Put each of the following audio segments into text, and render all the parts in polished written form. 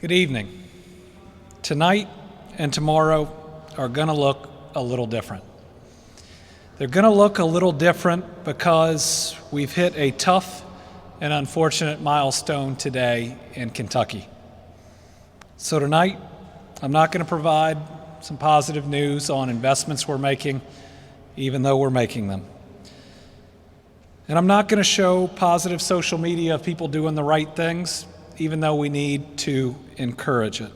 Good evening. Tonight and tomorrow are going to look a little different. They're going to look a little different because we've hit a tough and unfortunate milestone today in Kentucky. So tonight, I'm not going to provide some positive news on investments we're making, even though we're making them. And I'm not going to show positive social media of people doing the right things, even though we need to encourage it.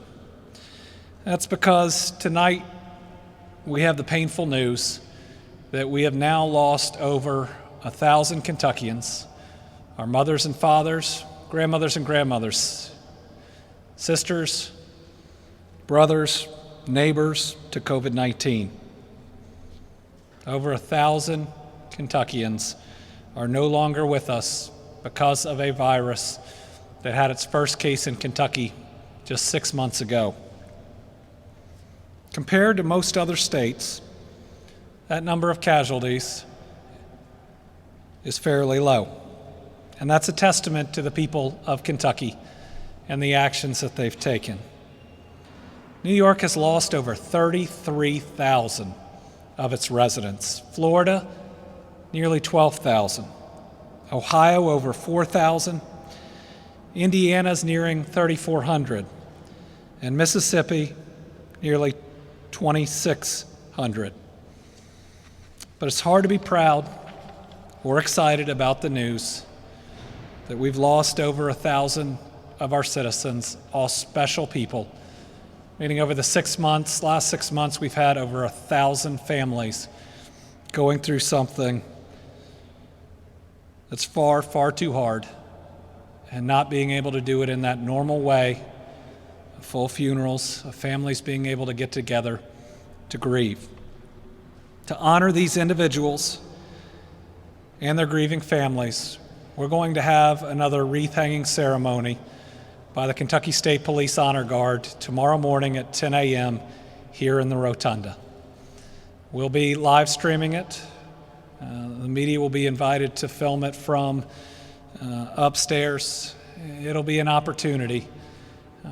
That's because tonight we have the painful news that we have now lost over 1,000 Kentuckians, our mothers and fathers, grandmothers and grandmothers, sisters, brothers, neighbors to COVID-19. Over 1,000 Kentuckians are no longer with us because of a virus that had its first case in Kentucky just 6 months ago. Compared to most other states, that number of casualties is fairly low. And that's a testament to the people of Kentucky and the actions that they've taken. New York has lost over 33,000 of its residents. Florida, nearly 12,000. Ohio, over 4,000. Indiana's nearing 3,400. And Mississippi, nearly 2,600. But it's hard to be proud or excited about the news that we've lost over 1,000 of our citizens, all special people. Meaning over the last 6 months, we've had over 1,000 families going through something that's far, far too hard, and not being able to do it in that normal way, full funerals, of families being able to get together to grieve. To honor these individuals and their grieving families, we're going to have another wreath-hanging ceremony by the Kentucky State Police Honor Guard tomorrow morning at 10 a.m. here in the Rotunda. We'll be live streaming it. The media will be invited to film it from upstairs. It'll be an opportunity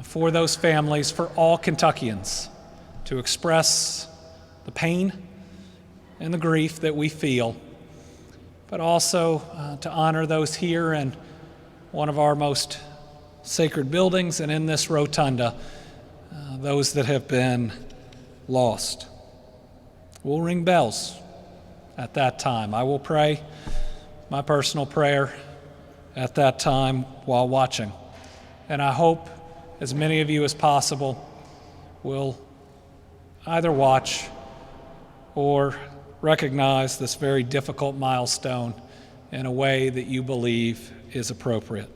for those families, for all Kentuckians, to express the pain and the grief that we feel, but also to honor those here in one of our most sacred buildings and in this rotunda, those that have been lost. We'll ring bells at that time. I will pray my personal prayer at that time while watching. And I hope as many of you as possible will either watch or recognize this very difficult milestone in a way that you believe is appropriate.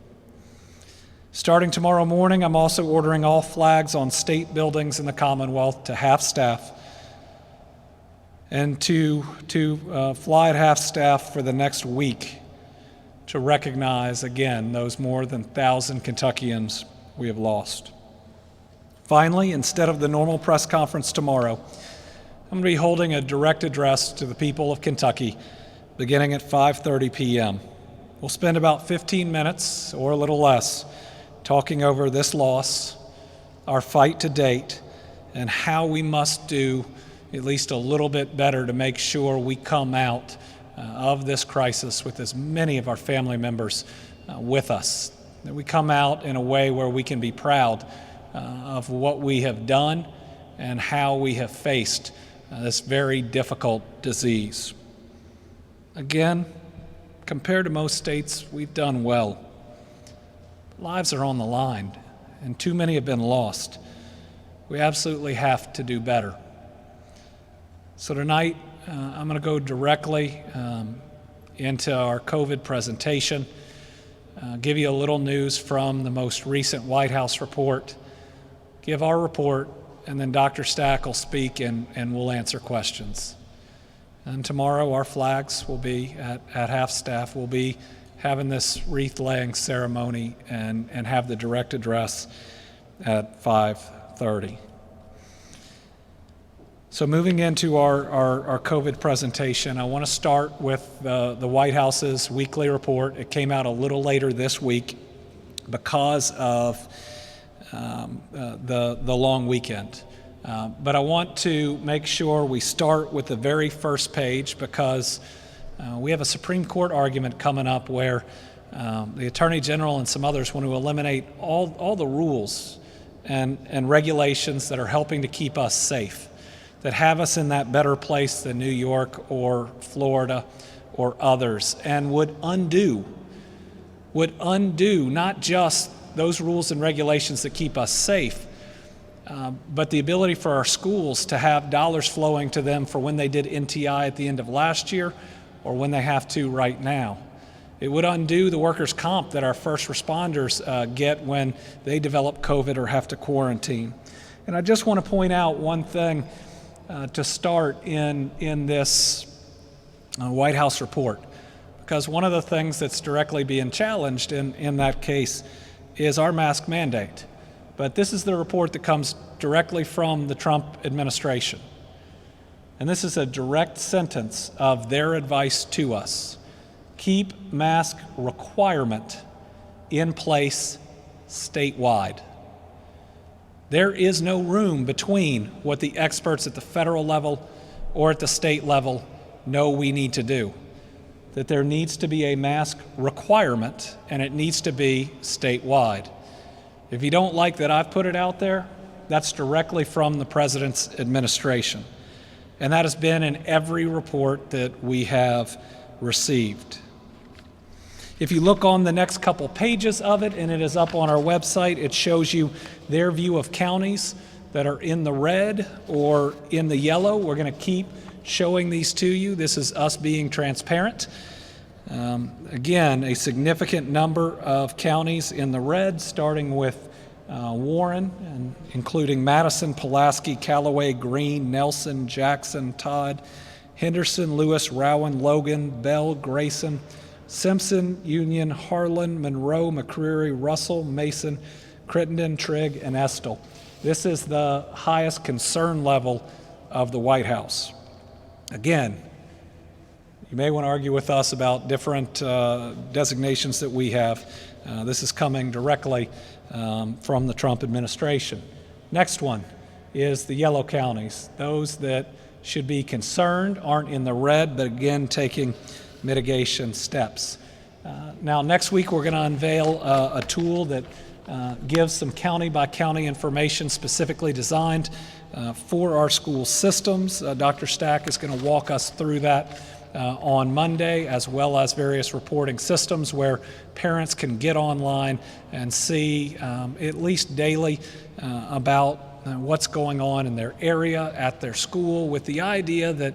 Starting tomorrow morning, I'm also ordering all flags on state buildings in the Commonwealth to half-staff and to fly at half-staff for the next week to recognize, again, those more than 1,000 Kentuckians we have lost. Finally, instead of the normal press conference tomorrow, I'm going to be holding a direct address to the people of Kentucky beginning at 5:30 p.m. We'll spend about 15 minutes or a little less talking over this loss, our fight to date, and how we must do at least a little bit better to make sure we come out of this crisis with as many of our family members with us, that we come out in a way where we can be proud of what we have done and how we have faced this very difficult disease. Again, compared to most states, we've done well. Lives are on the line, and too many have been lost. We absolutely have to do better. So tonight, I'm going to go directly into our COVID presentation, give you a little news from the most recent White House report, give our report, and then Dr. Stack will speak and we'll answer questions. And tomorrow, our flags will be at half-staff. We'll be having this wreath-laying ceremony and have the direct address at 5:30. So moving into our COVID presentation, I want to start with the White House's weekly report. It came out a little later this week because of the long weekend. But I want to make sure we start with the very first page because we have a Supreme Court argument coming up where the Attorney General and some others want to eliminate all the rules and regulations that are helping to keep us safe, that have us in that better place than New York or Florida or others, and would undo not just those rules and regulations that keep us safe, but the ability for our schools to have dollars flowing to them for when they did NTI at the end of last year or when they have to right now. It would undo the workers' comp that our first responders get when they develop COVID or have to quarantine. And I just want to point out one thing to start in this White House report, because one of the things that's directly being challenged in that case is our mask mandate. But this is the report that comes directly from the Trump administration. And this is a direct sentence of their advice to us. Keep mask requirement in place statewide. There is no room between what the experts at the federal level or at the state level know we need to do. That there needs to be a mask requirement, and it needs to be statewide. If you don't like that I've put it out there, that's directly from the President's administration. And that has been in every report that we have received. If you look on the next couple pages of it, and it is up on our website, it shows you their view of counties that are in the red or in the yellow. We're going to keep showing these to you. This is us being transparent. Again, a significant number of counties in the red, starting with Warren, and including Madison, Pulaski, Callaway, Greene, Nelson, Jackson, Todd, Henderson, Lewis, Rowan, Logan, Bell, Grayson, Simpson, Union, Harlan, Monroe, McCreary, Russell, Mason, Crittenden, Trigg, and Estill. This is the highest concern level of the White House. Again, you may want to argue with us about different designations that we have. This is coming directly from the Trump administration. Next one is the yellow counties. Those that should be concerned aren't in the red, but again, taking mitigation steps. Now, next week, we're going to unveil a tool that gives some county-by-county information specifically designed for our school systems. Dr. Stack is going to walk us through that on Monday, as well as various reporting systems where parents can get online and see at least daily about what's going on in their area, at their school, with the idea that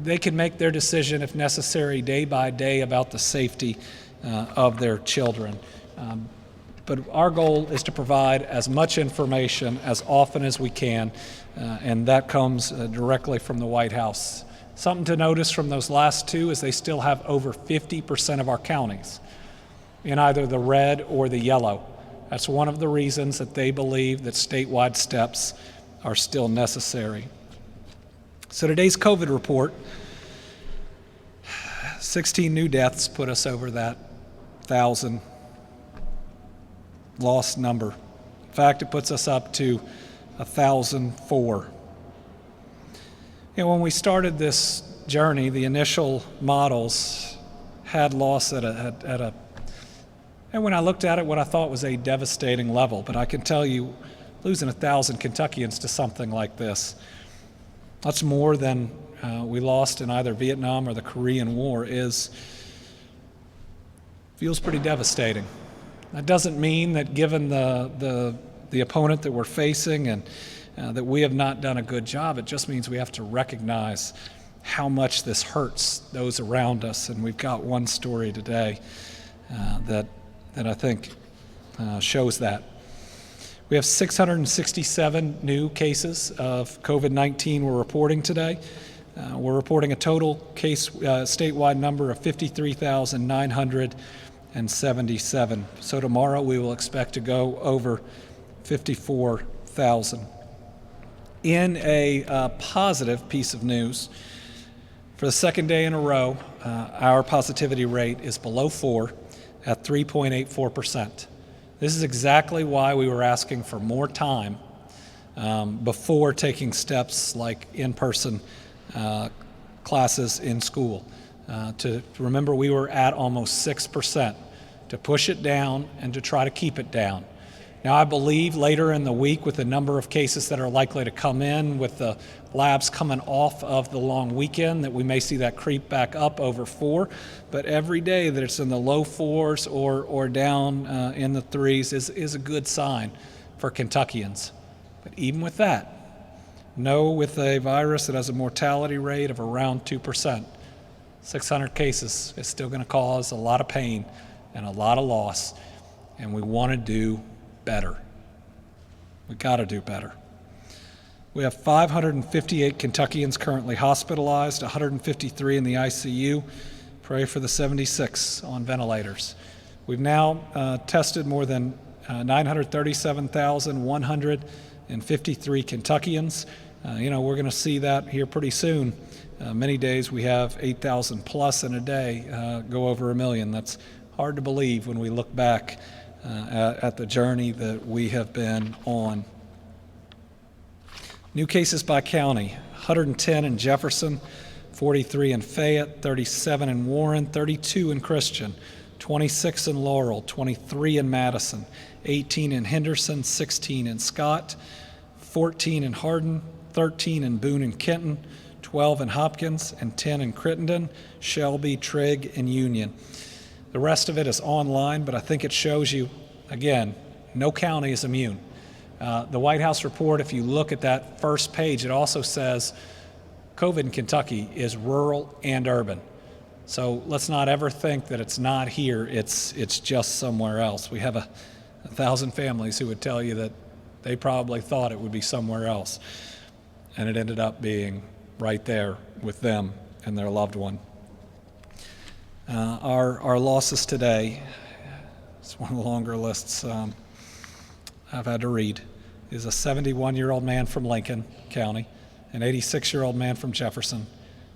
they can make their decision, if necessary, day by day about the safety of their children. But our goal is to provide as much information as often as we can, and that comes directly from the White House. Something to notice from those last two is they still have over 50% of our counties in either the red or the yellow. That's one of the reasons that they believe that statewide steps are still necessary. So today's COVID report, 16 new deaths put us over that 1,000 lost number. In fact, it puts us up to 1,004. When we started this journey, the initial models had loss at a and when I looked at it, what I thought was a devastating level. But I can tell you, losing 1,000 Kentuckians to something like this, that's more than we lost in either Vietnam or the Korean War, feels pretty devastating. That doesn't mean that given the opponent that we're facing and that we have not done a good job. It just means we have to recognize how much this hurts those around us. And we've got one story today that I think shows that. We have 667 new cases of COVID-19 we're reporting today. We're reporting a total case statewide number of 53,977. So tomorrow we will expect to go over 54,000. In a positive piece of news, for the second day in a row, our positivity rate is below 4 at 3.84%. This is exactly why we were asking for more time before taking steps like in-person classes in school. To remember, we were at almost 6%, to push it down and to try to keep it down. Now, I believe later in the week, with the number of cases that are likely to come in, with the labs coming off of the long weekend, that we may see that creep back up over 4. But every day that it's in the low 4s or down in the 3s is a good sign for Kentuckians. But even with that, know with a virus that has a mortality rate of around 2%, 600 cases is still going to cause a lot of pain and a lot of loss, and we want to do better. We got to do better. We have 558 Kentuckians currently hospitalized, 153 in the ICU. Pray for the 76 on ventilators. We've now tested more than 937,153 Kentuckians. We're going to see that here pretty soon. Many days we have 8,000 plus in a day go over 1 million. That's hard to believe when we look back at the journey that we have been on. New cases by county: 110 in Jefferson, 43 in Fayette, 37 in Warren, 32 in Christian, 26 in Laurel, 23 in Madison, 18 in Henderson, 16 in Scott, 14 in Hardin, 13 in Boone and Kenton, 12 in Hopkins, and 10 in Crittenden, Shelby, Trigg, and Union. The rest of it is online, but I think it shows you, again, no county is immune. The White House report, if you look at that first page, it also says COVID in Kentucky is rural and urban. So let's not ever think that it's not here, it's just somewhere else. We have 1,000 families who would tell you that they probably thought it would be somewhere else, and it ended up being right there with them and their loved one. Our losses today, it's one of the longer lists I've had to read, is a 71-year-old man from Lincoln County, an 86-year-old man from Jefferson,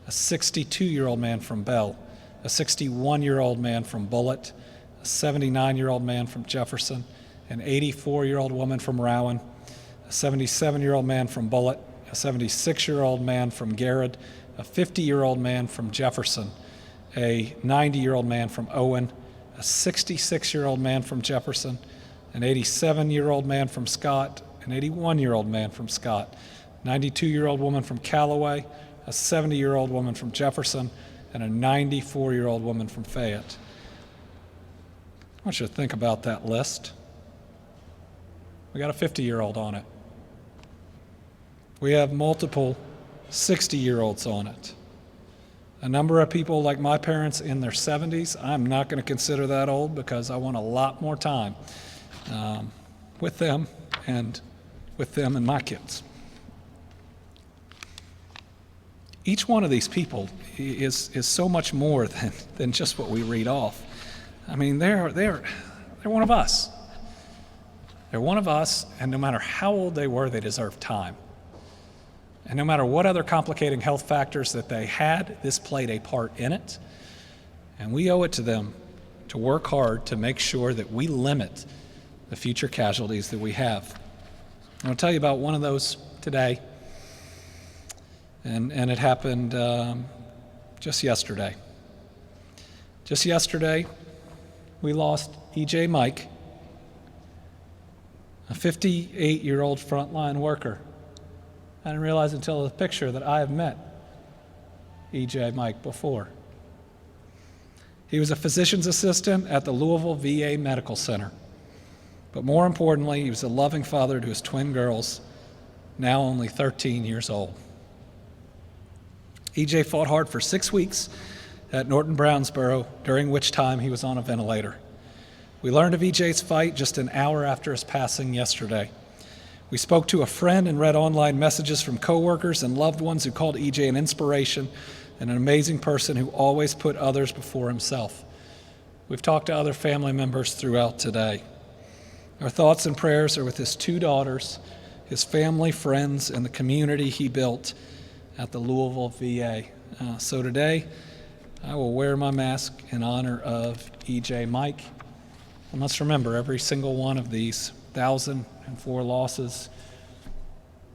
a 62-year-old man from Bell, a 61-year-old man from Bullitt, a 79-year-old man from Jefferson, an 84-year-old woman from Rowan, a 77-year-old man from Bullitt, a 76-year-old man from Garrett, a 50-year-old man from Jefferson, a 90-year-old man from Owen, a 66-year-old man from Jefferson, an 87-year-old man from Scott, an 81-year-old man from Scott, 92-year-old woman from Callaway, a 70-year-old woman from Jefferson, and a 94-year-old woman from Fayette. I want you to think about that list. We got a 50-year-old on it. We have multiple 60-year-olds on it. A number of people like my parents in their 70s, I'm not going to consider that old because I want a lot more time with them and my kids. Each one of these people is so much more than just what we read off. I mean, they're one of us. They're one of us, and no matter how old they were, they deserve time. And no matter what other complicating health factors that they had, this played a part in it. And we owe it to them to work hard to make sure that we limit the future casualties that we have. I'm going to tell you about one of those today. And it happened just yesterday. Just yesterday, we lost E.J. Mike, a 58-year-old frontline worker. I didn't realize until the picture that I have met E.J. Mike before. He was a physician's assistant at the Louisville VA Medical Center. But more importantly, he was a loving father to his twin girls, now only 13 years old. E.J. fought hard for 6 weeks at Norton Brownsboro, during which time he was on a ventilator. We learned of E.J.'s fight just an hour after his passing yesterday. We spoke to a friend and read online messages from coworkers and loved ones who called E.J. an inspiration and an amazing person who always put others before himself. We've talked to other family members throughout today. Our thoughts and prayers are with his 2 daughters, his family, friends, and the community he built at the Louisville VA. So today, I will wear my mask in honor of E.J. Mike And let's remember, every single one of these 1,004 losses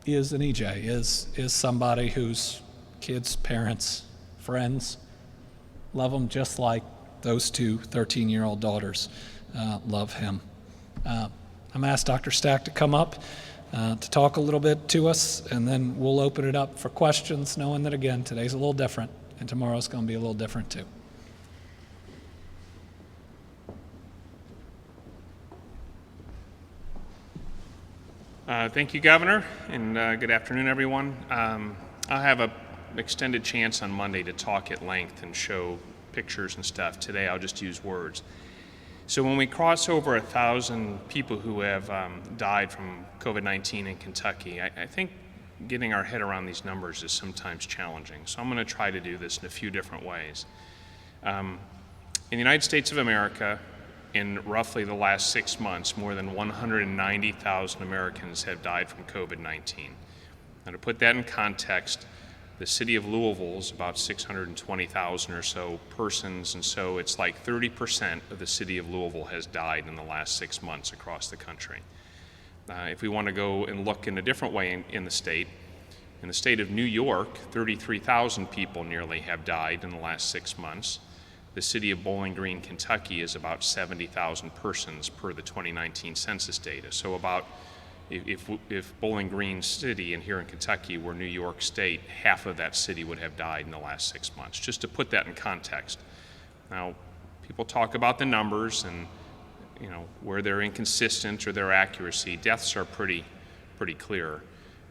is an EJ, is somebody whose kids, parents, friends love him just like those two 13-year-old daughters love him. I'm going to ask Dr. Stack to come up to talk a little bit to us, and then we'll open it up for questions, knowing that, again, today's a little different, and tomorrow's going to be a little different too. Thank you, Governor, and good afternoon, everyone. I'll have an extended chance on Monday to talk at length and show pictures and stuff. Today, I'll just use words. So when we cross over 1,000 people who have died from COVID-19 in Kentucky, I think getting our head around these numbers is sometimes challenging. So I'm going to try to do this in a few different ways. In the United States of America, in roughly the last 6 months, more than 190,000 Americans have died from COVID-19. Now, to put that in context, the city of Louisville is about 620,000 or so persons, and so it's like 30% of the city of Louisville has died in the last 6 months across the country. If we want to go and look in a different way in the state of New York, 33,000 people nearly have died in the last 6 months. The city of Bowling Green, Kentucky is about 70,000 persons per the 2019 census data. So about, if Bowling Green City and here in Kentucky were New York State, half of that city would have died in the last 6 months, just to put that in context. Now, people talk about the numbers and where they're inconsistent or their accuracy. Deaths are pretty clear.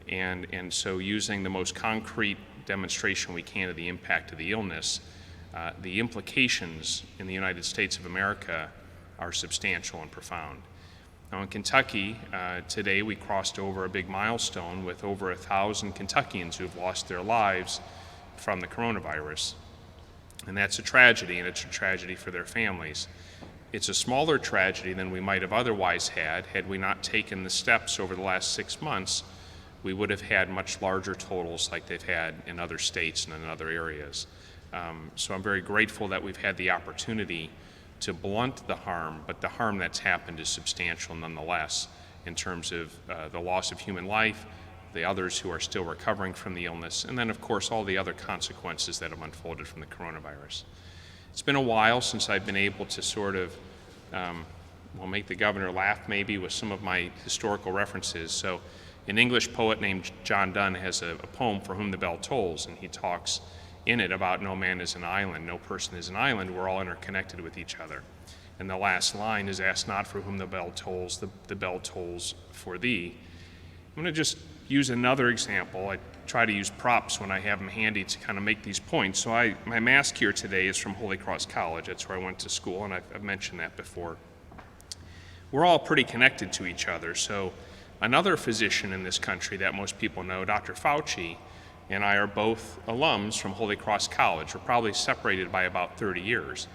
And so using the most concrete demonstration we can of the impact of the illness, the implications in the United States of America are substantial and profound. Now in Kentucky, today we crossed over a big milestone with over 1,000 Kentuckians who have lost their lives from the coronavirus. And that's a tragedy, and it's a tragedy for their families. It's a smaller tragedy than we might have otherwise had we not taken the steps over the last 6 months. We would have had much larger totals like they've had in other states and in other areas. So I'm very grateful that we've had the opportunity to blunt the harm, but the harm that's happened is substantial nonetheless in terms of the loss of human life, the others who are still recovering from the illness, and then of course all the other consequences that have unfolded from the coronavirus. It's been a while since I've been able to sort of, make the governor laugh maybe with some of my historical references. So an English poet named John Donne has a poem, For Whom the Bell Tolls, and he talks in it about no man is an island, no person is an island, we're all interconnected with each other. And the last line is, ask not for whom the bell tolls, the bell tolls for thee. I'm going to just use another example. I try to use props when I have them handy to kind of make these points. So my mask here today is from Holy Cross College. That's where I went to school, and I've mentioned that before. We're all pretty connected to each other. So another physician in this country that most people know, Dr. Fauci, and I are both alums from Holy Cross College. We're probably separated by about 30 years.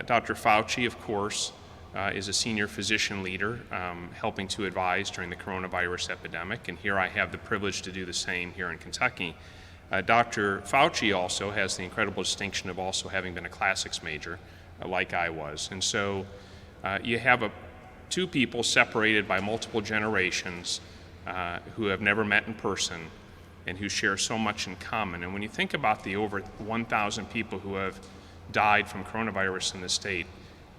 Dr. Fauci, of course, is a senior physician leader helping to advise during the coronavirus epidemic, and here I have the privilege to do the same here in Kentucky. Dr. Fauci also has the incredible distinction of also having been a classics major, like I was. And so you have two people separated by multiple generations who have never met in person and who share so much in common. And when you think about the over 1,000 people who have died from coronavirus in the state,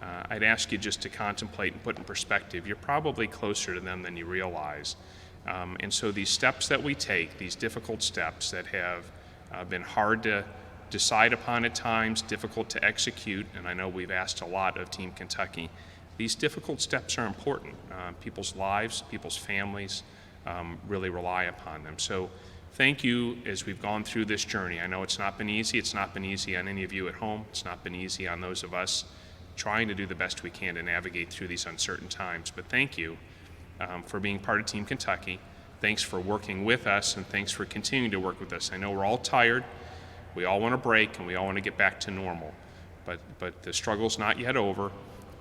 I'd ask you just to contemplate and put in perspective. You're probably closer to them than you realize. And so these steps that we take, these difficult steps that have been hard to decide upon at times, difficult to execute, and I know we've asked a lot of Team Kentucky, these difficult steps are important. People's lives, people's families really rely upon them. So thank you as we've gone through this journey. I know it's not been easy. It's not been easy on any of you at home. It's not been easy on those of us trying to do the best we can to navigate through these uncertain times. But thank you for being part of Team Kentucky. Thanks for working with us, and thanks for continuing to work with us. I know we're all tired. We all want a break, and we all want to get back to normal. But the struggle's not yet over.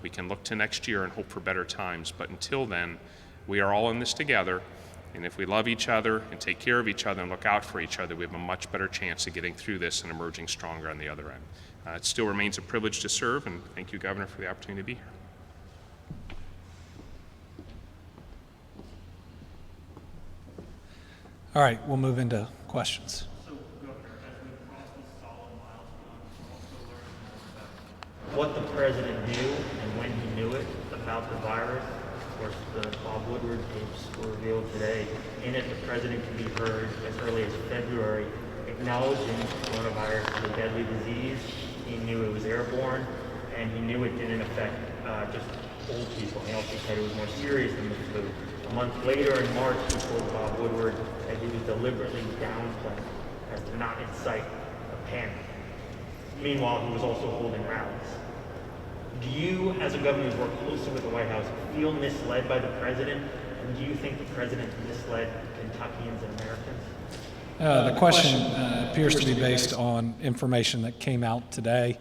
We can look to next year and hope for better times. But until then, we are all in this together. And if we love each other and take care of each other and look out for each other, we have a much better chance of getting through this and emerging stronger on the other end. It still remains a privilege to serve, and thank you, Governor, for the opportunity to be here. All right, we'll move into questions. So, Governor, as we cross this solemn milestone, we'll also learn more about what the president knew and when he knew it about the virus. Of course, the Bob Woodward tapes were revealed today. In it, the president can be heard as early as February acknowledging coronavirus as a deadly disease. He knew it was airborne, and he knew it didn't affect just old people. He also said it was more serious than the flu. A month later, in March, he told Bob Woodward that he was deliberately downplaying as to not incite a panic. Meanwhile, he was also holding rallies. Do you, as a governor who's worked closely with the White House, feel misled by the president? And do you think the president misled Kentuckians and Americans? The question appears to be based on information that came out today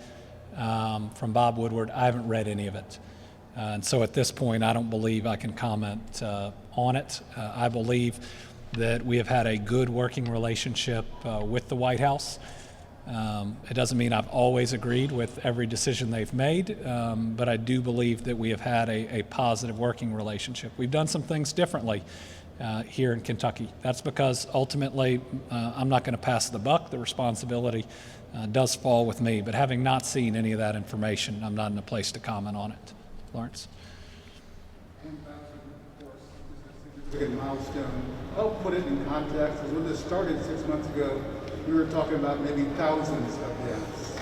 from Bob Woodward. I haven't read any of it. And so at this point, I don't believe I can comment on it. I believe that we have had a good working relationship with the White House. It doesn't mean I've always agreed with every decision they've made, but I do believe that we have had a positive working relationship. We've done some things differently here in Kentucky. That's because ultimately I'm not going to pass the buck. The responsibility does fall with me. But having not seen any of that information, I'm not in a place to comment on it. Lawrence? 1,000, of course, is a significant milestone. Help put it in context, because when this started 6 months ago, we were talking about maybe thousands of deaths.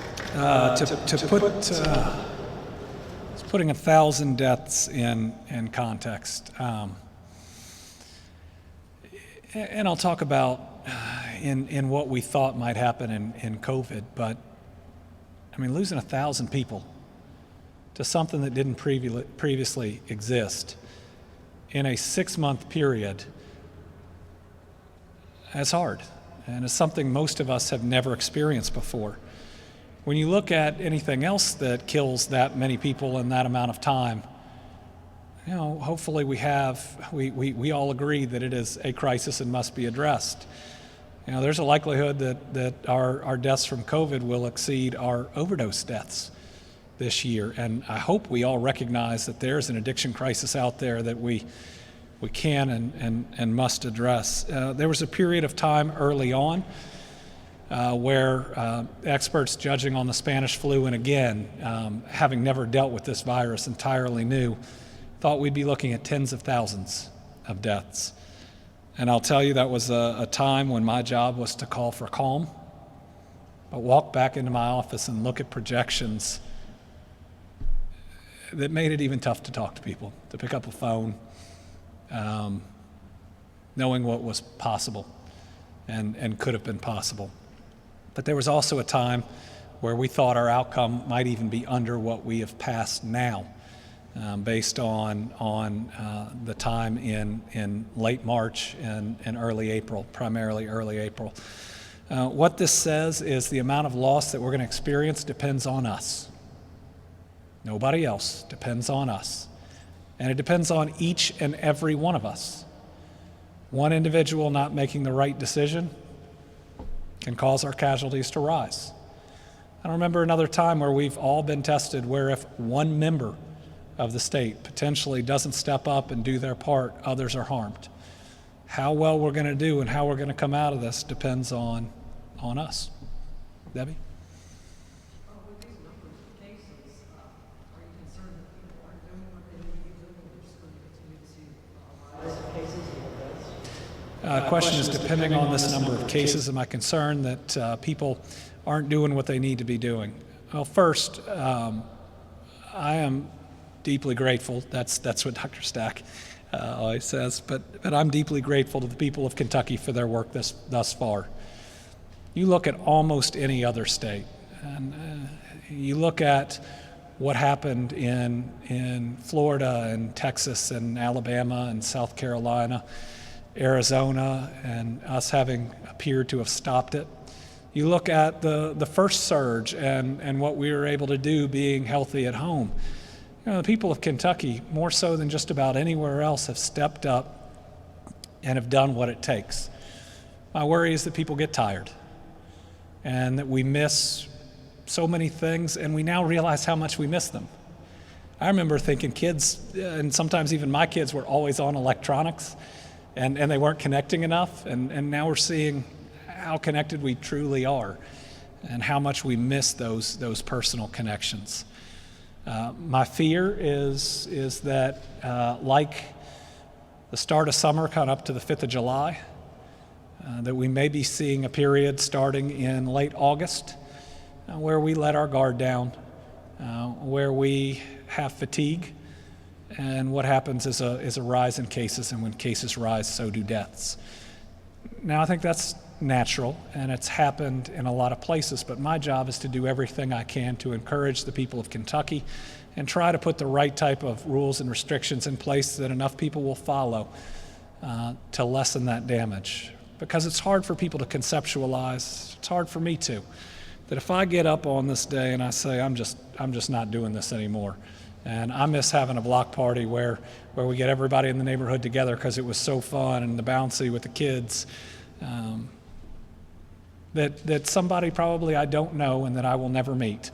Putting 1,000 deaths in context. And I'll talk about in what we thought might happen in COVID, but I mean, losing 1,000 people to something that didn't previously exist in a 6-month period, that's hard. And it's something most of us have never experienced before. When you look at anything else that kills that many people in that amount of time, you know, hopefully we all agree that it is a crisis and must be addressed. You know, there's a likelihood that our deaths from COVID will exceed our overdose deaths this year. And I hope we all recognize that there's an addiction crisis out there that we can and must address. There was a period of time early on where experts judging on the Spanish flu, and again, having never dealt with this virus entirely new, thought we'd be looking at tens of thousands of deaths. And I'll tell you, that was a time when my job was to call for calm, but walk back into my office and look at projections that made it even tough to talk to people, to pick up a phone, knowing what was possible and could have been possible. But there was also a time where we thought our outcome might even be under what we have passed now, based on the time in late March and early April, primarily early April. What this says is the amount of loss that we're going to experience depends on us. Nobody else, depends on us. And it depends on each and every one of us. One individual not making the right decision can cause our casualties to rise. I remember another time where we've all been tested where if one member of the state potentially doesn't step up and do their part, others are harmed. How well we're going to do and how we're going to come out of this depends on us. Debbie? With these numbers of cases, are you concerned that people aren't doing what they need to be doing, and we're just going to continue to see a rise of cases and deaths? Question is, depending on this number of cases, am I concerned that people aren't doing what they need to be doing? Well, first, I am deeply grateful. That's what Dr. Stack always says. But I'm deeply grateful to the people of Kentucky for their work thus far. You look at almost any other state, and you look at what happened in Florida and Texas and Alabama and South Carolina, Arizona, and us having appeared to have stopped it. You look at the first surge and what we were able to do being healthy at home. You know, the people of Kentucky, more so than just about anywhere else, have stepped up and have done what it takes. My worry is that people get tired and that we miss so many things, and we now realize how much we miss them. I remember thinking kids, and sometimes even my kids, were always on electronics. and they weren't connecting enough, and now we're seeing how connected we truly are and how much we miss those personal connections. My fear is that like the start of summer kind of up to the 5th of July, that we may be seeing a period starting in late August where we let our guard down, where we have fatigue, and what happens is a rise in cases, and when cases rise, so do deaths. Now, I think that's natural, and it's happened in a lot of places, but my job is to do everything I can to encourage the people of Kentucky and try to put the right type of rules and restrictions in place that enough people will follow to lessen that damage. Because it's hard for people to conceptualize, it's hard for me too, that if I get up on this day and I say, I'm just not doing this anymore, and I miss having a block party where we get everybody in the neighborhood together because it was so fun and the bouncy with the kids, that somebody probably I don't know and that I will never meet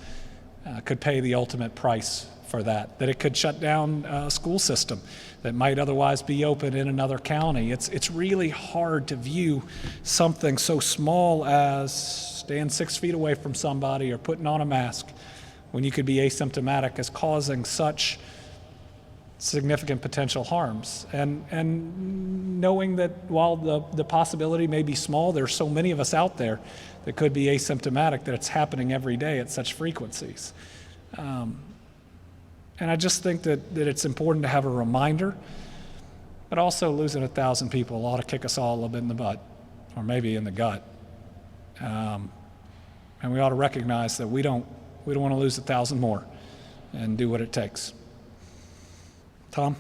could pay the ultimate price for that it could shut down a school system that might otherwise be open in another county. It's really hard to view something so small as staying 6 feet away from somebody or putting on a mask when you could be asymptomatic as causing such significant potential harms. And knowing that while the possibility may be small, there's so many of us out there that could be asymptomatic that it's happening every day at such frequencies. And I just think that it's important to have a reminder, but also losing 1,000 people ought to kick us all a little bit in the butt, or maybe in the gut. And we ought to recognize that we don't want to lose 1,000 more and do what it takes. Tom?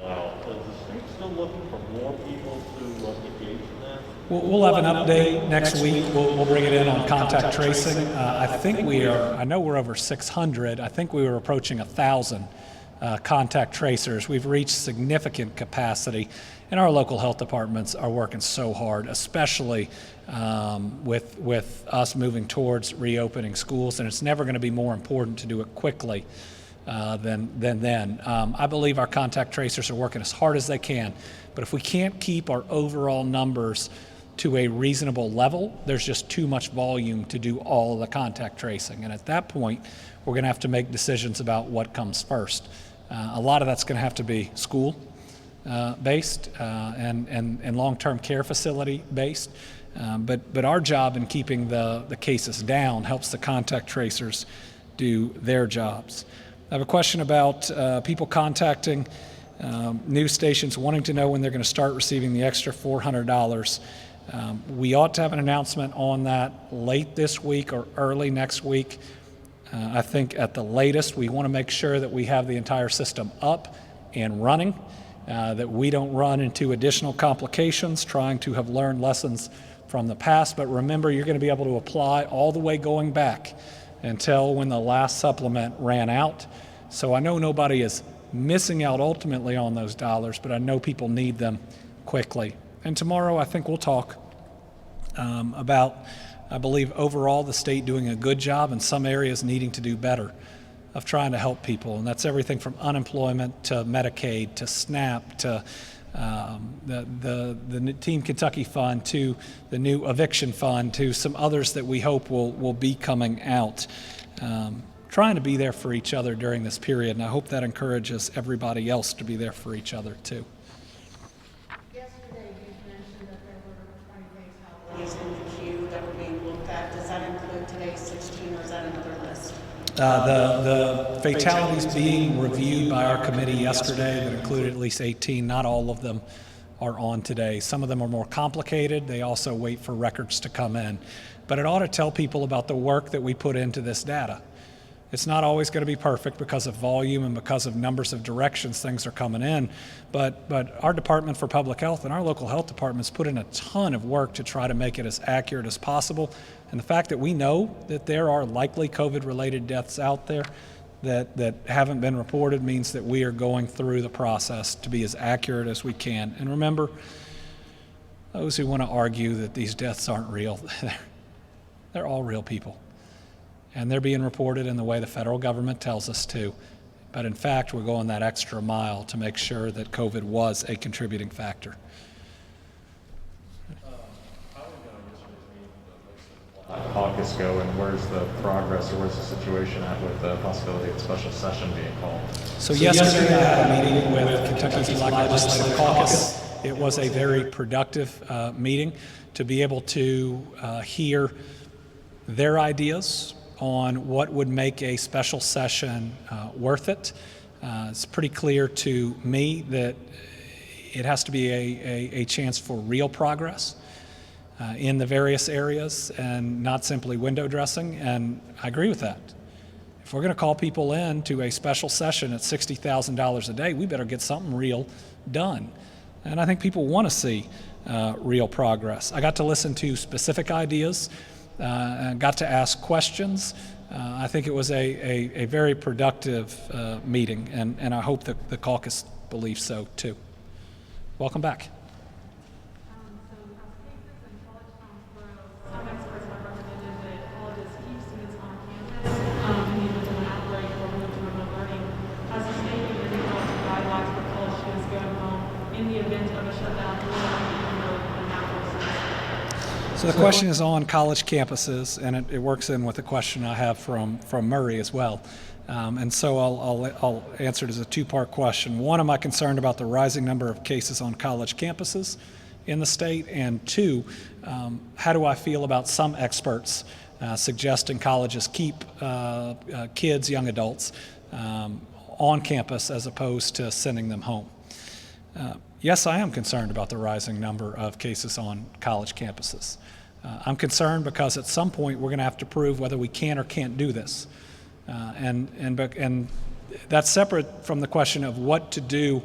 Wow. Is the state still looking for more people to engage in that? We'll have an update next week. We'll bring it in on contact tracing. I know we're over 600. I think we were approaching 1,000 contact tracers. We've reached significant capacity, and our local health departments are working so hard, especially with us moving towards reopening schools, and it's never going to be more important to do it quickly than then. I believe our contact tracers are working as hard as they can, but if we can't keep our overall numbers to a reasonable level, there's just too much volume to do all of the contact tracing, and at that point, we're going to have to make decisions about what comes first. A lot of that's going to have to be school based and long-term care facility based. But our job in keeping the cases down helps the contact tracers do their jobs. I have a question about people contacting news stations wanting to know when they're going to start receiving the extra $400. We ought to have an announcement on that late this week or early next week. I think at the latest, we want to make sure that we have the entire system up and running, that we don't run into additional complications trying to have learned lessons from the past. But remember, you're going to be able to apply all the way going back until when the last supplement ran out. So I know nobody is missing out ultimately on those dollars, but I know people need them quickly. And tomorrow, I think we'll talk about, I believe, overall the state doing a good job and some areas needing to do better of trying to help people. And that's everything from unemployment to Medicaid to SNAP to the Team Kentucky Fund to the new eviction fund to some others that we hope will be coming out. Trying to be there for each other during this period, and I hope that encourages everybody else to be there for each other too. Yesterday, you mentioned that there were 20 fatalities in the queue that were being looked at. Does that include today's 16, or is that another list? The fatalities being reviewed by our committee yesterday that included at least 18, not all of them are on today. Some of them are more complicated. They also wait for records to come in. But it ought to tell people about the work that we put into this data. It's not always going to be perfect because of volume and because of numbers of directions things are coming in, but our Department for Public Health and our local health departments put in a ton of work to try to make it as accurate as possible. And the fact that we know that there are likely COVID-related deaths out there that haven't been reported means that we are going through the process to be as accurate as we can. And remember, those who want to argue that these deaths aren't real, they're all real people. And they're being reported in the way the federal government tells us to. But in fact, we're going that extra mile to make sure that COVID was a contributing factor. Caucus go, and where's the progress, or where's the situation at with the possibility of a special session being called? So yesterday I had a meeting with Kentucky's Black Legislative Caucus. It was a very productive meeting to be able to hear their ideas on what would make a special session worth it. It's pretty clear to me that it has to be a chance for real progress in the various areas and not simply window dressing, and I agree with that. If we're going to call people in to a special session at $60,000 a day, we better get something real done. And I think people want to see real progress. I got to listen to specific ideas, and got to ask questions. I think it was a very productive meeting, and I hope that the caucus believes so too. Welcome back. Some experts have recommended that colleges keep students on campus in the event of an outbreak or move to remote learning. Has the state given any thought to guidelines for college students going home in the event of a shutdown or a natural disaster? So the question is on college campuses, and it works in with a question I have from Murray as well. And so I'll answer it as a two-part question. One, am I concerned about the rising number of cases on college campuses in the state? And two, how do I feel about some experts suggesting colleges keep kids, young adults, on campus as opposed to sending them home? Yes, I am concerned about the rising number of cases on college campuses. I'm concerned because at some point we're going to have to prove whether we can or can't do this. And that's separate from the question of what to do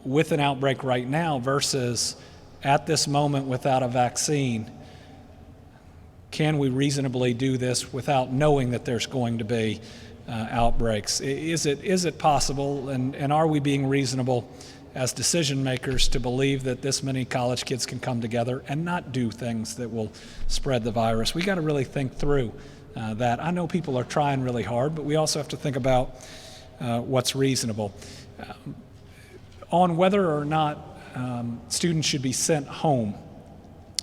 with an outbreak right now versus at this moment without a vaccine. Can we reasonably do this without knowing that there's going to be outbreaks? Is it possible, and are we being reasonable as decision makers to believe that this many college kids can come together and not do things that will spread the virus? We got to really think through that. I know people are trying really hard, but we also have to think about what's reasonable. On whether or not students should be sent home,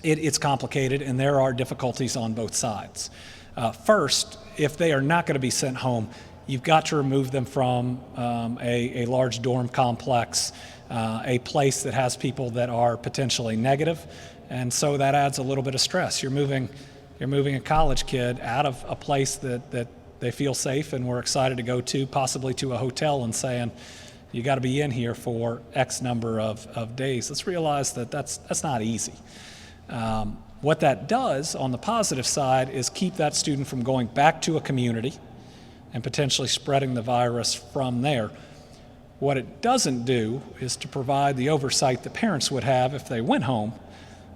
it's complicated, and there are difficulties on both sides. First, if they are not going to be sent home, you've got to remove them from a large dorm complex, a place that has people that are potentially negative, and so that adds a little bit of stress. You're moving a college kid out of a place that they feel safe and we're excited to go to, possibly to a hotel, and saying, you got to be in here for X number of days. Let's realize that that's not easy. What that does on the positive side is keep that student from going back to a community and potentially spreading the virus from there. What it doesn't do is to provide the oversight that parents would have if they went home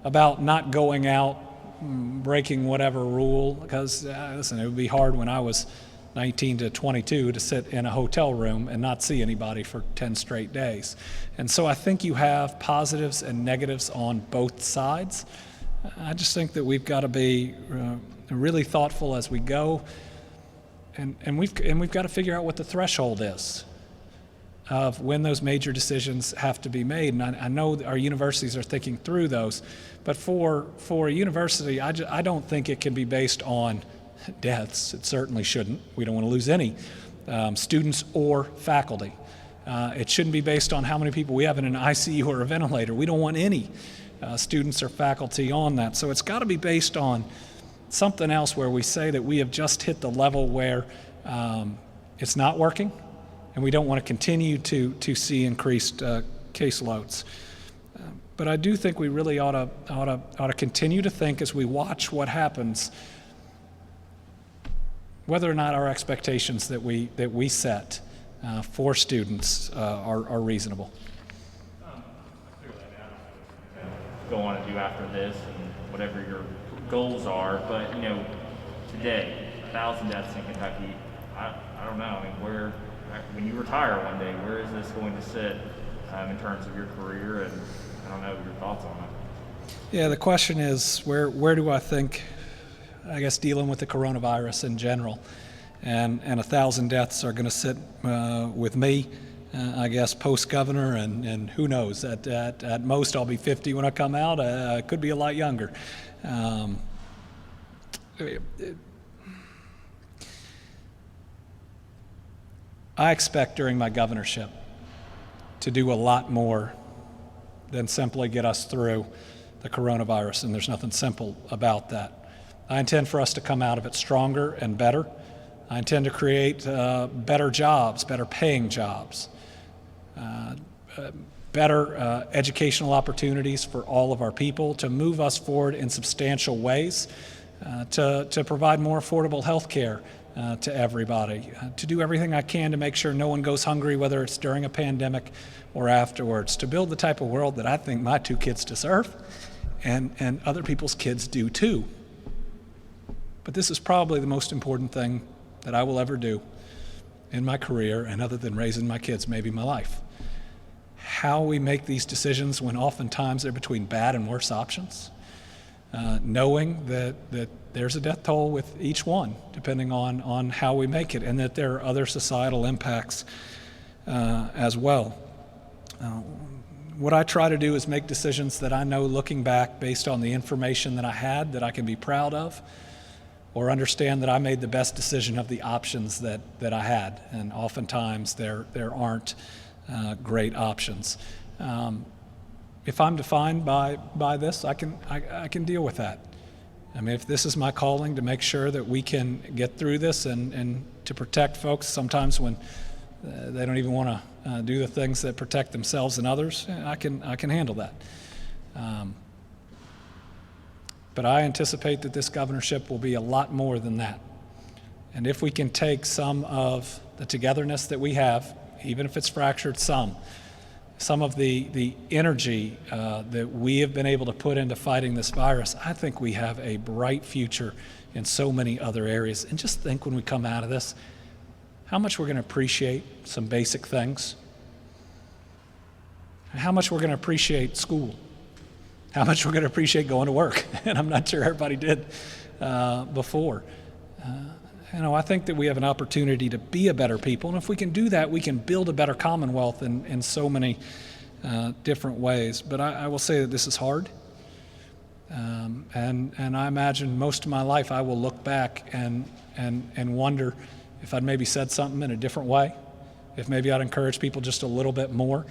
about not going out, breaking whatever rule, because listen, it would be hard when I was 19 to 22 to sit in a hotel room and not see anybody for 10 straight days. And so I think you have positives and negatives on both sides. I just think that we've got to be really thoughtful as we go, and we've got to figure out what the threshold is of when those major decisions have to be made. And I know our universities are thinking through those, but for a university, I don't think it can be based on deaths. It certainly shouldn't. We don't want to lose any students or faculty. It shouldn't be based on how many people we have in an ICU or a ventilator. We don't want any students or faculty on that. So it's got to be based on something else where we say that we have just hit the level where it's not working, and we don't want to continue to see increased caseloads. But I do think we really ought to continue to think as we watch what happens, whether or not our expectations that we set for students are reasonable. Go on and do after this and whatever your goals are, but today 1,000 deaths in Kentucky. I don't know. I mean, when you retire one day, where is this going to sit in terms of your career? And I don't know your thoughts on it. Yeah, the question is where do I think, I guess, dealing with the coronavirus in general, and 1,000 deaths are going to sit with me, I guess, post-governor, and who knows, at most I'll be 50 when I come out. I could be a lot younger. I expect during my governorship to do a lot more than simply get us through the coronavirus, and there's nothing simple about that. I intend for us to come out of it stronger and better. I intend to create better jobs, better paying jobs, better educational opportunities for all of our people, to move us forward in substantial ways, to provide more affordable health care to everybody, to do everything I can to make sure no one goes hungry, whether it's during a pandemic or afterwards, to build the type of world that I think my 2 kids deserve, and other people's kids do too. But this is probably the most important thing that I will ever do in my career, and other than raising my kids, maybe my life. How we make these decisions when oftentimes they're between bad and worse options, knowing that there's a death toll with each one, depending on how we make it, and that there are other societal impacts as well. What I try to do is make decisions that I know, looking back, based on the information that I had, that I can be proud of, or understand that I made the best decision of the options that I had. And oftentimes there aren't great options. If I'm defined by this, I can deal with that. I mean, if this is my calling to make sure that we can get through this and to protect folks sometimes when they don't even want to do the things that protect themselves and others, I can handle that. But I anticipate that this governorship will be a lot more than that. And if we can take some of the togetherness that we have, even if it's fractured some of the energy that we have been able to put into fighting this virus, I think we have a bright future in so many other areas. And just think, when we come out of this, how much we're going to appreciate some basic things, how much we're going to appreciate school, how much we're going to appreciate going to work. And I'm not sure everybody did before. I think that we have an opportunity to be a better people, and if we can do that, we can build a better commonwealth in so many different ways. But I will say that this is hard, and I imagine most of my life I will look back and wonder if I'd maybe said something in a different way, if maybe I'd encourage people just a little bit more,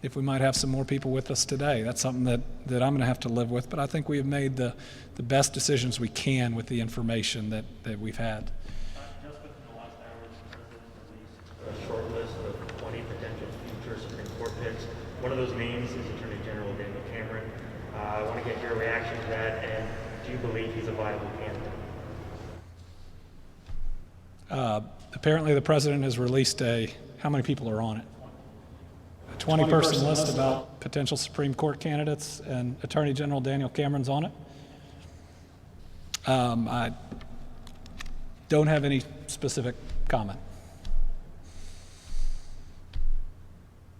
if we might have some more people with us today. That's something that I'm going to have to live with, but I think we have made the best decisions we can with the information that we've had. Just within the last hour, the President released a short list of 20 potential future Supreme Court picks. One of those names is Attorney General Daniel Cameron. I want to get your reaction to that, and do you believe he's a viable candidate? Apparently the President has released how many people are on it? A 20-person list about potential Supreme Court candidates, and Attorney General Daniel Cameron's on it. I don't have any specific comment.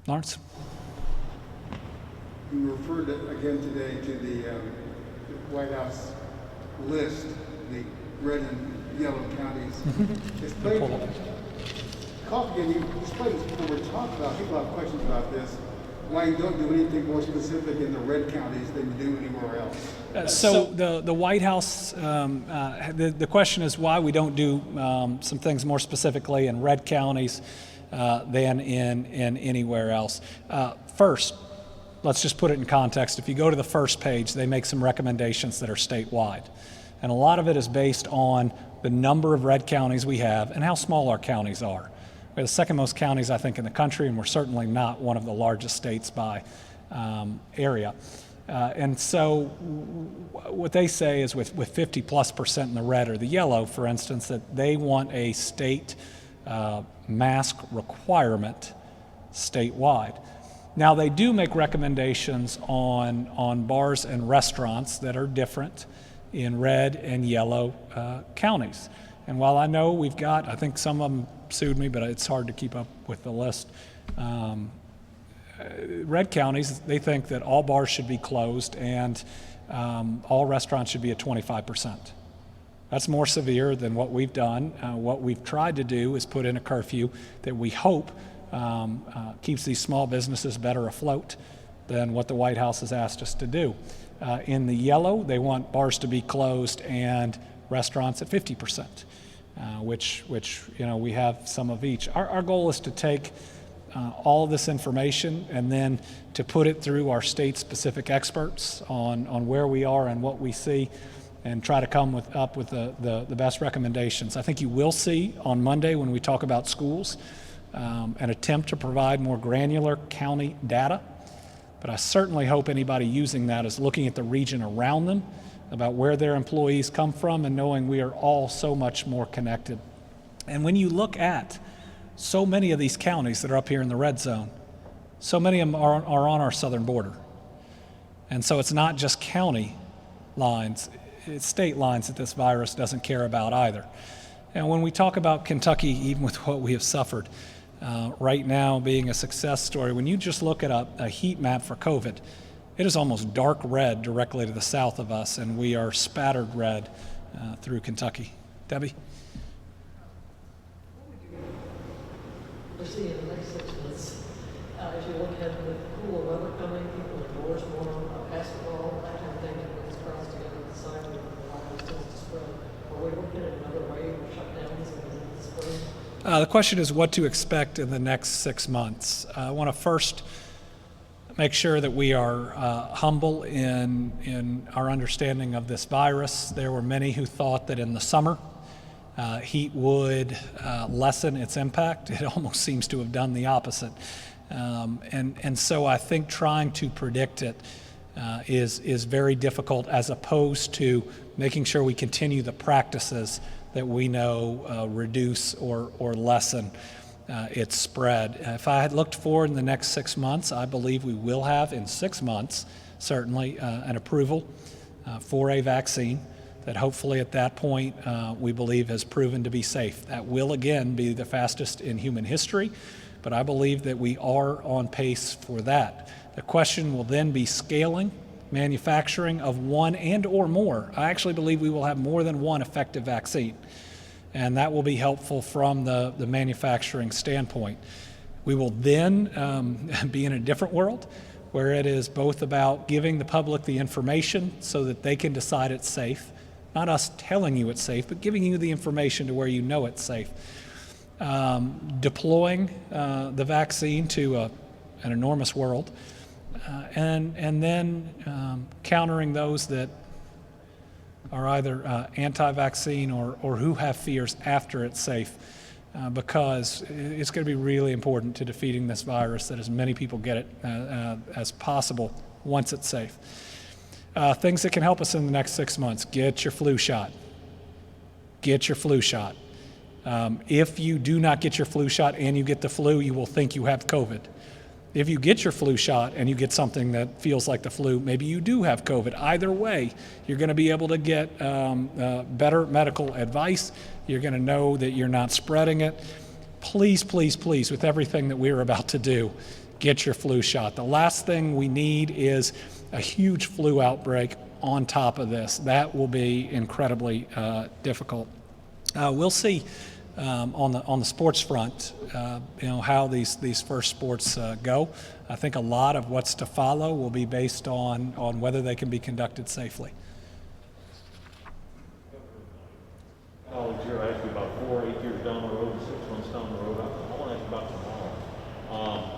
Lawrence? You referred again today to the White House list, the red and yellow counties. It's played, Coffee, and you explained this before. We're talking about, people have questions about this, why you don't do anything more specific in the red counties than you do anywhere else. So the White House, the question is why we don't do some things more specifically in red counties than in anywhere else. First, let's just put it in context. If you go to the first page, they make some recommendations that are statewide. And a lot of it is based on the number of red counties we have and how small our counties are. We're the second most counties, I think, in the country, and we're certainly not one of the largest states by area. And so what they say is with 50+% in the red or the yellow, for instance, that they want a state mask requirement statewide. Now, they do make recommendations on bars and restaurants that are different in red and yellow counties. And while I know we've got, I think some of them sued me, but it's hard to keep up with the list. Red counties, they think that all bars should be closed and all restaurants should be at 25%. That's more severe than what we've done. What we've tried to do is put in a curfew that we hope keeps these small businesses better afloat than what the White House has asked us to do. In the yellow, they want bars to be closed and restaurants at 50%, which we have some of each. Our goal is to take all of this information and then to put it through our state-specific experts on where we are and what we see, and try to come up with the best recommendations. I think you will see on Monday when we talk about schools an attempt to provide more granular county data, but I certainly hope anybody using that is looking at the region around them, about where their employees come from, and knowing we are all so much more connected. And when you look at so many of these counties that are up here in the red zone, so many of them are on our southern border. And so it's not just county lines, it's state lines that this virus doesn't care about either. And when we talk about Kentucky, even with what we have suffered, right now being a success story, when you just look at a heat map for COVID, it is almost dark red directly to the south of us, and we are spattered red through Kentucky. Debbie? We're seeing in the next 6 months, if you look ahead with cooler weather coming, people indoors more, basketball, that kind of thing, that brings crowds together at the side of the virus tends to spread. Are we looking at another wave of shutdowns in the spring? The question is what to expect in the next 6 months. I want to first make sure that we are humble in our understanding of this virus. There were many who thought that in the summer, heat would lessen its impact. It almost seems to have done the opposite. And so I think trying to predict it is very difficult, as opposed to making sure we continue the practices that we know reduce or lessen its spread. If I had looked forward in the next 6 months, I believe we will have in 6 months, certainly, an approval for a vaccine that hopefully at that point we believe has proven to be safe. That will again be the fastest in human history, but I believe that we are on pace for that. The question will then be scaling manufacturing of one and or more. I actually believe we will have more than one effective vaccine, and that will be helpful from the manufacturing standpoint. We will then be in a different world where it is both about giving the public the information so that they can decide it's safe, not us telling you it's safe, but giving you the information to where you know it's safe. Deploying the vaccine to an enormous world, and then countering those that are either anti-vaccine or who have fears after it's safe, because it's going to be really important to defeating this virus, that as many people get it as possible once it's safe. Things that can help us in the next 6 months: get your flu shot. Get your flu shot. If you do not get your flu shot and you get the flu, you will think you have COVID. If you get your flu shot and you get something that feels like the flu, maybe you do have COVID. Either way, you're going to be able to get better medical advice. You're going to know that you're not spreading it. Please, please, please, with everything that we're about to do, get your flu shot. The last thing we need is a huge flu outbreak on top of this. That will be incredibly difficult. We'll see on the sports front, how these first sports go. I think a lot of what's to follow will be based on whether they can be conducted safely. College year, I asked you about 4-8 years down the road, 6 months down the road. I want to ask you about tomorrow.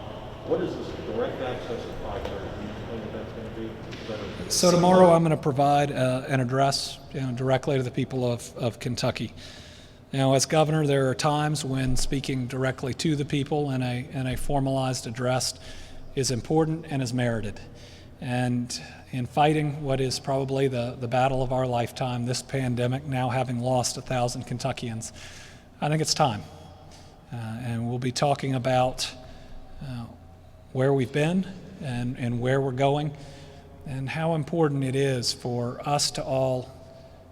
What is this direct access at 5:30? Do you think that that's going to be? So tomorrow I'm going to provide an address directly to the people of Kentucky. As governor, there are times when speaking directly to the people in a formalized address is important and is merited. And in fighting what is probably the battle of our lifetime, this pandemic, now having lost 1,000 Kentuckians, I think it's time. And we'll be talking about where we've been and where we're going, and how important it is for us to all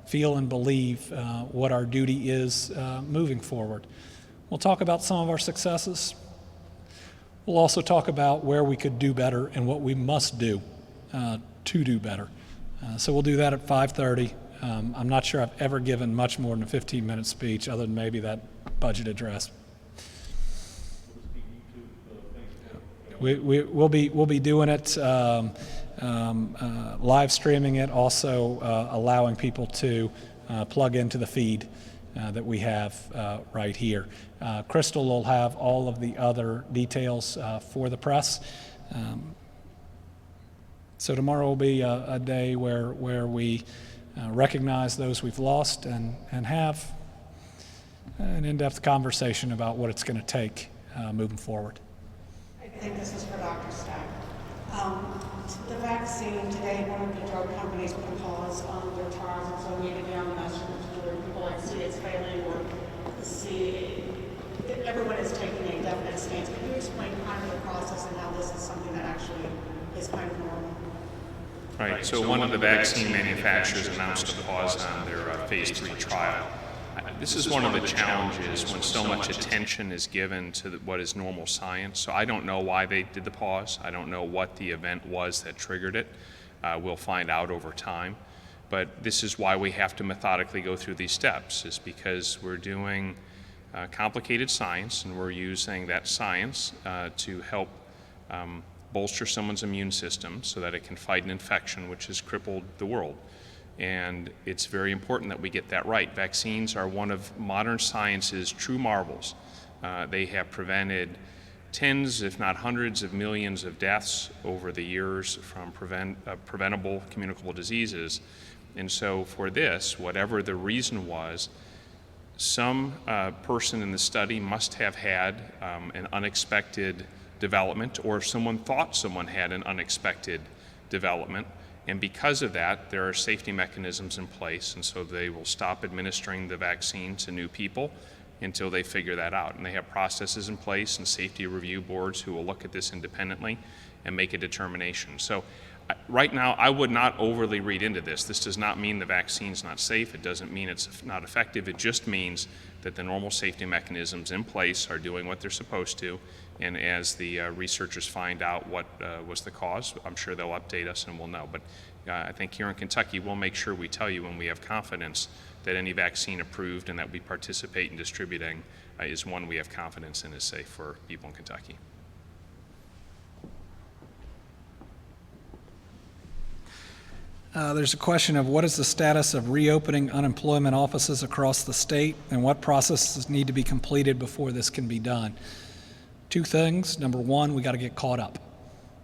feel and believe what our duty is moving forward. We'll talk about some of our successes. We'll also talk about where we could do better and what we must do to do better. So we'll do that at 5:30 I'm not sure I've ever given much more than a 15-minute speech other than maybe that budget address. We'll be doing it, live streaming it, also allowing people to plug into the feed that we have right here. Crystal will have all of the other details for the press. So tomorrow will be a day where we recognize those we've lost and have an in-depth conversation about what it's going to take moving forward. I think this is for Dr. Stack. The vaccine today, one of the drug companies put a pause on their trials on social media on the message where people like see it's failing or see everyone is taking a definite stance. Can you explain kind of the process and how this is something that actually is kind of normal? Right, so one of the vaccine manufacturers announced a pause on their phase 3 trial. This is one of the challenges when so much attention is given to what is normal science. So I don't know why they did the pause. I don't know what the event was that triggered it. We'll find out over time. But this is why we have to methodically go through these steps, is because we're doing complicated science, and we're using that science to help bolster someone's immune system so that it can fight an infection which has crippled the world. And it's very important that we get that right. Vaccines are one of modern science's true marvels. They have prevented tens, if not hundreds of millions of deaths over the years from preventable communicable diseases. And so for this, whatever the reason was, some person in the study must have had an unexpected development, or someone thought someone had an unexpected development. And because of that, there are safety mechanisms in place, and so they will stop administering the vaccine to new people until they figure that out. And they have processes in place and safety review boards who will look at this independently and make a determination. So right now, I would not overly read into this. This does not mean the vaccine's not safe. It doesn't mean it's not effective. It just means that the normal safety mechanisms in place are doing what they're supposed to. And as the researchers find out what was the cause, I'm sure they'll update us and we'll know. But I think here in Kentucky, we'll make sure we tell you when we have confidence that any vaccine approved and that we participate in distributing is one we have confidence in is safe for people in Kentucky. There's a question of what is the status of reopening unemployment offices across the state and what processes need to be completed before this can be done. Two things. Number one, we got to get caught up.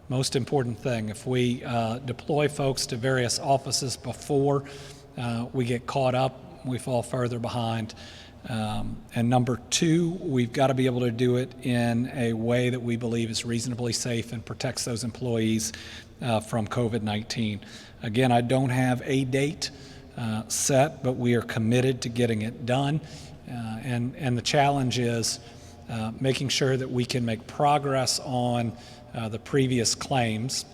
Most important thing. If we deploy folks to various offices before we get caught up, we fall further behind. And number two, we've got to be able to do it in a way that we believe is reasonably safe and protects those employees from COVID-19. Again, I don't have a date set, but we are committed to getting it done. And the challenge is making sure that we can make progress on the previous claims,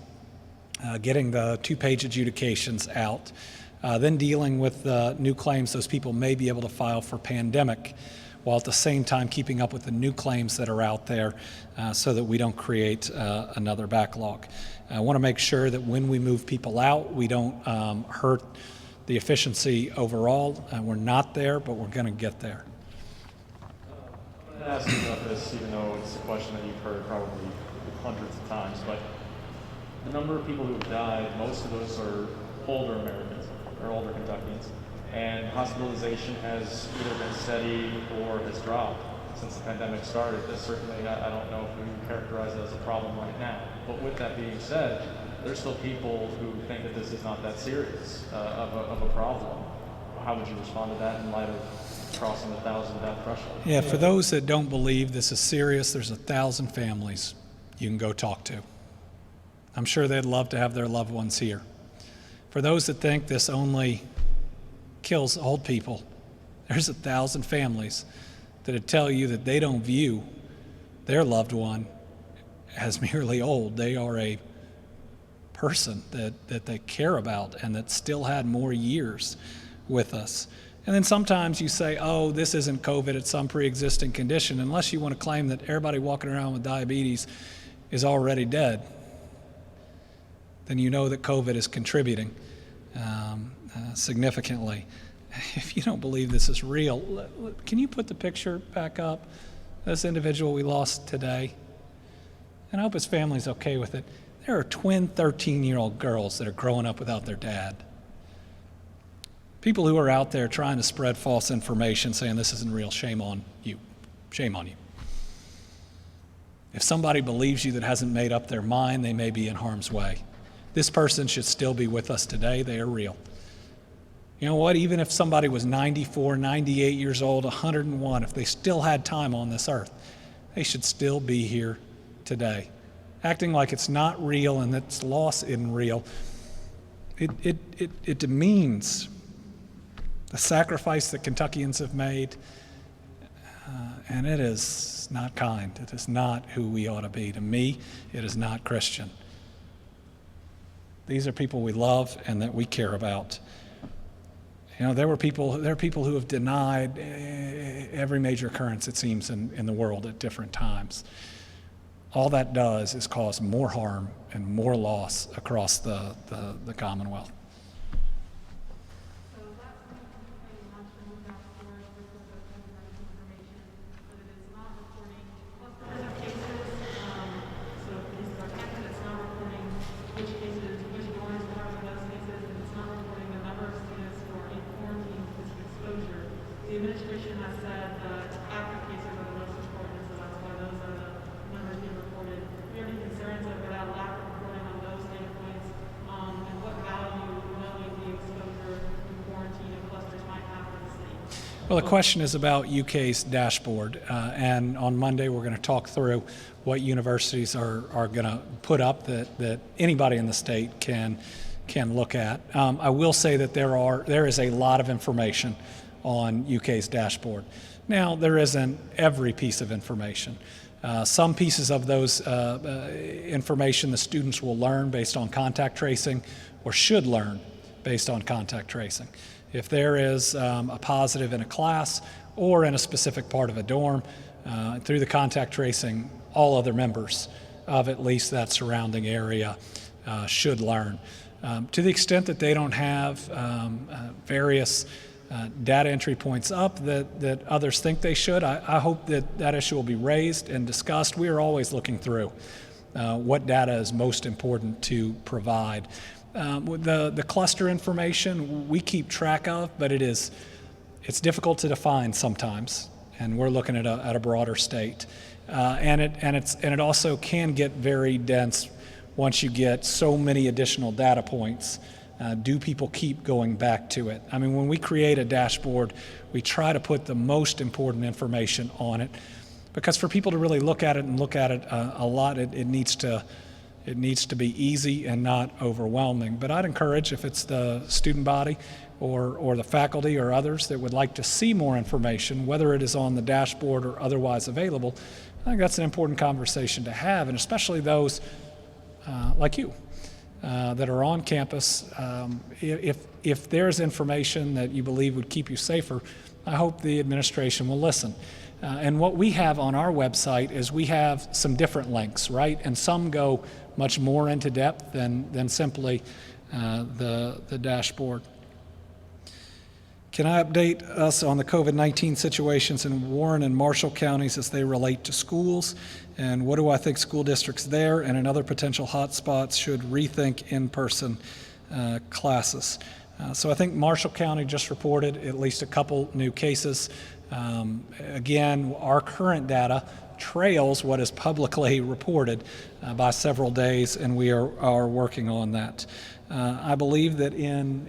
getting the 2-page adjudications out, then dealing with new claims those people may be able to file for pandemic, while at the same time keeping up with the new claims that are out there so that we don't create another backlog. I want to make sure that when we move people out, we don't hurt the efficiency overall. We're not there, but we're going to get there. I'm going to ask you about this, even though it's a question that you've heard probably hundreds of times, but the number of people who have died, most of those are older Americans or older Kentuckians, and hospitalization has either been steady or has dropped since the pandemic started. This certainly, I don't know if we can characterize it as a problem right now. But with that being said, there's still people who think that this is not that serious of a problem. How would you respond to that in light of crossing the 1,000 death threshold? Yeah, for those that don't believe this is serious, there's 1,000 families you can go talk to. I'm sure they'd love to have their loved ones here. For those that think this only kills old people, there's 1,000 families that would tell you that they don't view their loved one as merely old. They are a person that they care about and that still had more years with us. And then sometimes you say, oh, this isn't COVID, it's some pre-existing condition, unless you want to claim that everybody walking around with diabetes is already dead. Then you know that COVID is contributing. significantly. If you don't believe this is real, can you put the picture back up? This individual we lost today. And I hope his family's okay with it. There are twin 13-year-old girls that are growing up without their dad. People who are out there trying to spread false information saying this isn't real, shame on you. Shame on you. If somebody believes you that hasn't made up their mind, they may be in harm's way. This person should still be with us today. They are real. You know what? Even if somebody was 94, 98 years old, 101, if they still had time on this earth, they should still be here today. Acting like it's not real and that its loss isn't real, it demeans the sacrifice that Kentuckians have made, and it is not kind. It is not who we ought to be. To me, it is not Christian. These are people we love and that we care about. You know, there are people who have denied every major occurrence, it seems, in the world at different times. All that does is cause more harm and more loss across the commonwealth. So that's something we want to look out for with the COVID-19 information, but it is not reporting clusters of cases. So this is our campus, it's not reporting which cases, which dorms were in those cases, and it's not reporting the number of students who are in quarantine because of exposure. The administration has said that active cases are the most important, so that's why those are the numbers being reported. Do you have any concerns over that lack of reporting on those data points, and what value knowing the exposure and quarantine and clusters might have for the city? Well, the question is about UK's dashboard, and on Monday we're going to talk through what universities are going to put up that anybody in the state can look at. I will say that there is a lot of information on UK's dashboard. Now, there isn't every piece of information. Some pieces of those information the students will learn based on contact tracing or should learn based on contact tracing. If there is a positive in a class or in a specific part of a dorm, through the contact tracing, all other members of at least that surrounding area should learn. To the extent that they don't have various data entry points up that others think they should, I hope that issue will be raised and discussed. We are always looking through what data is most important to provide. The cluster information we keep track of, but it's difficult to define sometimes, and we're looking at a broader state. And it also can get very dense once you get so many additional data points. Do people keep going back to it? I mean, when we create a dashboard, we try to put the most important information on it, because for people to really look at it a lot, it needs to be easy and not overwhelming. But I'd encourage, if it's the student body or the faculty or others that would like to see more information, whether it is on the dashboard or otherwise available, I think that's an important conversation to have, and especially those like you that are on campus. If there's information that you believe would keep you safer, I hope the administration will listen. And what we have on our website is we have some different links, right? And some go much more into depth than simply the dashboard. Can I update us on the COVID-19 situations in Warren and Marshall counties as they relate to schools? And what do I think school districts there and in other potential hotspots should rethink in-person classes? So I think Marshall County just reported at least a couple new cases. Again, our current data trails what is publicly reported by several days, and we are working on that. I believe that in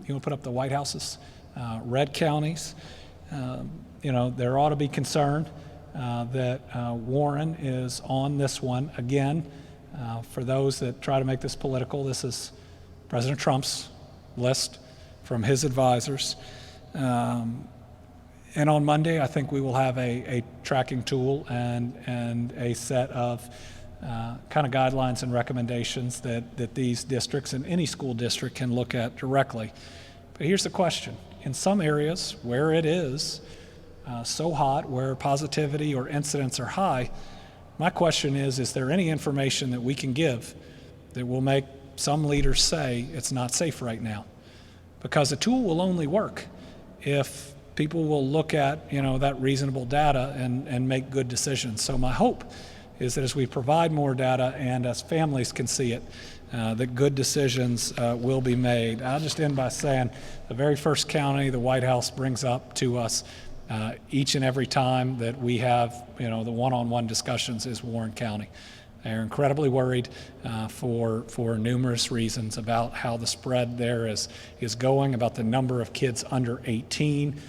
you want to put up the White Houses, red counties, there ought to be concern that Warren is on this one. Again, for those that try to make this political, this is President Trump's list from his advisors. And on Monday, I think we will have a tracking tool and a set of kind of guidelines and recommendations that these districts and any school district can look at directly. But here's the question. In some areas where it is so hot, where positivity or incidents are high, my question is there any information that we can give that will make some leaders say it's not safe right now? because a tool will only work if people will look at that reasonable data and make good decisions. So my hope is that as we provide more data and as families can see it, that good decisions will be made. I'll just end by saying the very first county the White House brings up to us each and every time that we have the one-on-one discussions is Warren County. They're incredibly worried for numerous reasons about how the spread there is going, about the number of kids under 18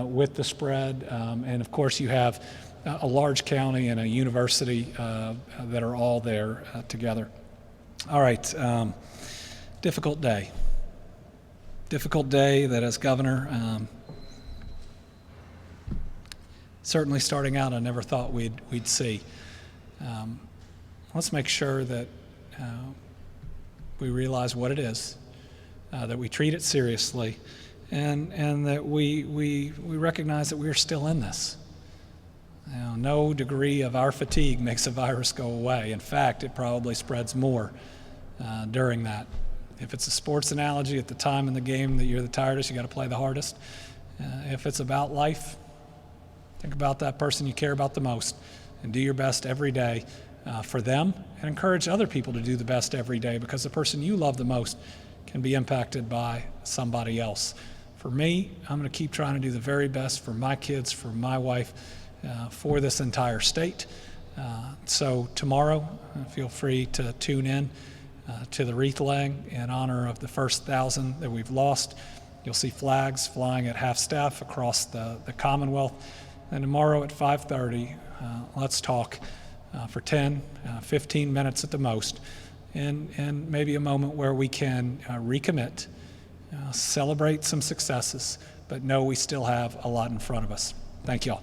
with the spread. And of course you have a large county and a university that are all there together. All right, difficult day. Difficult day that as governor, certainly starting out I never thought we'd see. Let's make sure that we realize what it is, that we treat it seriously, and that we recognize that we're still in this. No degree of our fatigue makes a virus go away. In fact, it probably spreads more during that. If it's a sports analogy, at the time in the game that you're the tiredest, you got to play the hardest. If it's about life, think about that person you care about the most and do your best every day for them, and encourage other people to do the best every day, because the person you love the most can be impacted by somebody else. For me, I'm going to keep trying to do the very best for my kids, for my wife, for this entire state. So tomorrow, feel free to tune in to the wreath laying in honor of the first 1,000 that we've lost. You'll see flags flying at half staff across the Commonwealth. And tomorrow at 5:30, let's talk for 10, 15 minutes at the most, and maybe a moment where we can recommit, celebrate some successes, but know we still have a lot in front of us. Thank you all.